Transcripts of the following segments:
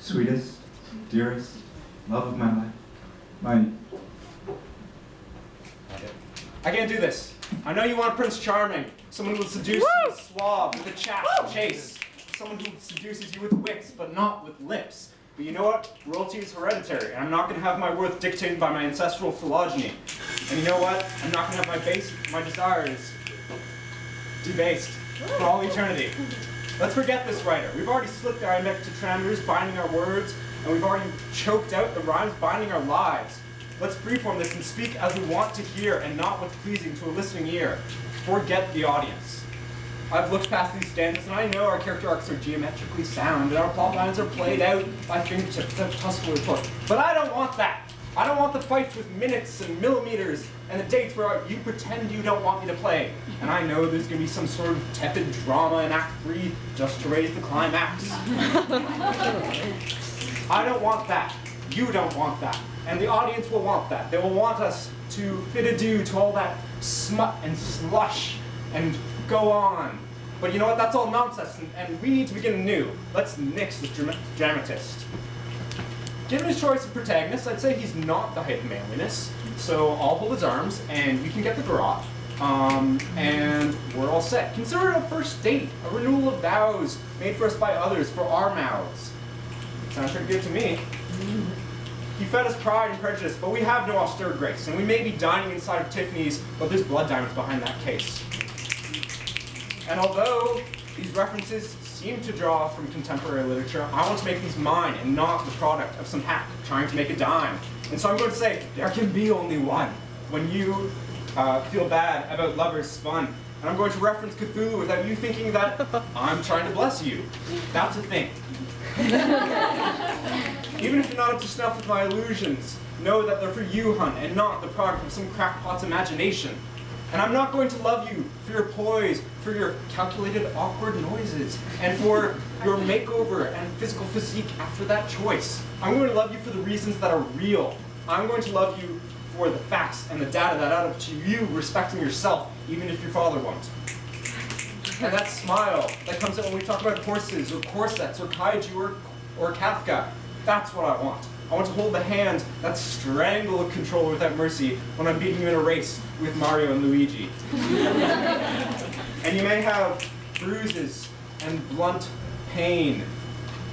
Sweetest, dearest, love of my life, my... I can't do this. I know you want Prince Charming, someone who will seduce you with suave, with a chat and chase, someone who seduces you with wits, but not with lips. But you know what? Royalty is hereditary, and I'm not going to have my worth dictated by my ancestral phylogeny. And you know what? I'm not going to have my desires debased for all eternity. Let's forget this writer. We've already slipped our iambic tetrameters binding our words, and we've already choked out the rhymes binding our lives. Let's freeform this and speak as we want to hear, and not what's pleasing to a listening ear. Forget the audience. I've looked past these standards, and I know our character arcs are geometrically sound, and our plot lines are played out by fingertips of tussle report. But I don't want that. I don't want the fights with minutes and millimeters, and the dates where you pretend you don't want me to play. And I know there's going to be some sort of tepid drama in Act 3 just to raise the climax. I don't want that. You don't want that. And the audience will want that. They will want us to bid adieu to all that smut and slush and go on. But you know what? That's all nonsense, and we need to begin anew. Let's nix the dramatist. Given his choice of protagonist, I'd say he's not the height of manliness. So I'll hold his arms, and you can get the garrote, and we're all set. Consider it a first date, a renewal of vows made for us by others, for our mouths. Sounds pretty good to me. He fed us pride and prejudice, but we have no austere grace, and we may be dining inside of Tiffany's, but there's blood diamonds behind that case. And although these references seem to draw from contemporary literature, I want to make these mine and not the product of some hack trying to make a dime. And so I'm going to say, there can be only one when you feel bad about lovers spun. And I'm going to reference Cthulhu without you thinking that I'm trying to bless you. That's a thing. Even if you're not up to snuff with my illusions, know that they're for you, hun, and not the product of some crackpot's imagination. And I'm not going to love you for your poise, for your calculated awkward noises, and for your makeover and physical physique after that choice. I'm going to love you for the reasons that are real. I'm going to love you for the facts and the data that add up to you respecting yourself, even if your father won't. And that smile that comes out when we talk about horses, or corsets, or kaiju, or Kafka, that's what I want. I want to hold the hand that strangle a controller without mercy when I'm beating you in a race with Mario and Luigi. And you may have bruises and blunt pain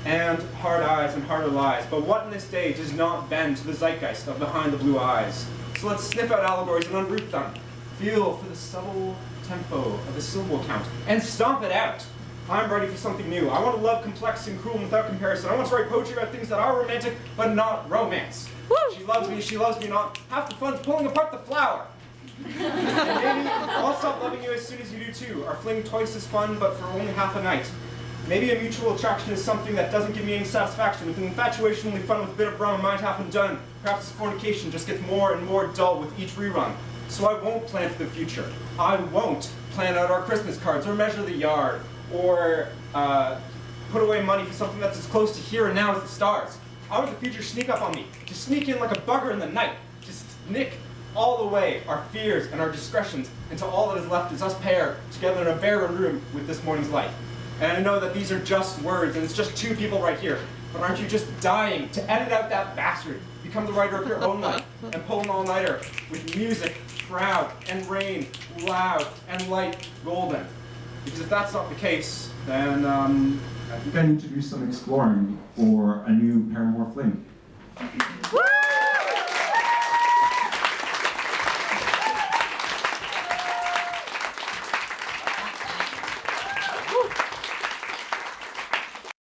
and hard eyes and harder lies, but what in this day does not bend to the zeitgeist of behind the blue eyes? So let's sniff out allegories and unroot them. Feel for the subtle tempo of a syllable count and stomp it out. I'm ready for something new. I want to love complex and cruel and without comparison. I want to write poetry about things that are romantic, but not romance. Woo! She loves me not. Half the fun's pulling apart the flower. And maybe I'll stop loving you as soon as you do too. Our fling twice as fun, but for only half a night. Maybe a mutual attraction is something that doesn't give me any satisfaction. With an infatuation only fun with a bit of rum, might half and done. Perhaps this fornication just gets more and more dull with each rerun. So I won't plan for the future. I won't plan out our Christmas cards or measure the yard, or put away money for something that's as close to here and now as the stars. I want the future sneak up on me, to sneak in like a bugger in the night, to snick all away our fears and our discretions until all that is left is us pair together in a barren room with this morning's light. And I know that these are just words, and it's just two people right here, but aren't you just dying to edit out that bastard, become the writer of your own life, and pull an all-nighter with music, proud and rain, loud and light, golden? Because if that's not the case, then I think I need to do some exploring for a new Paramore fling.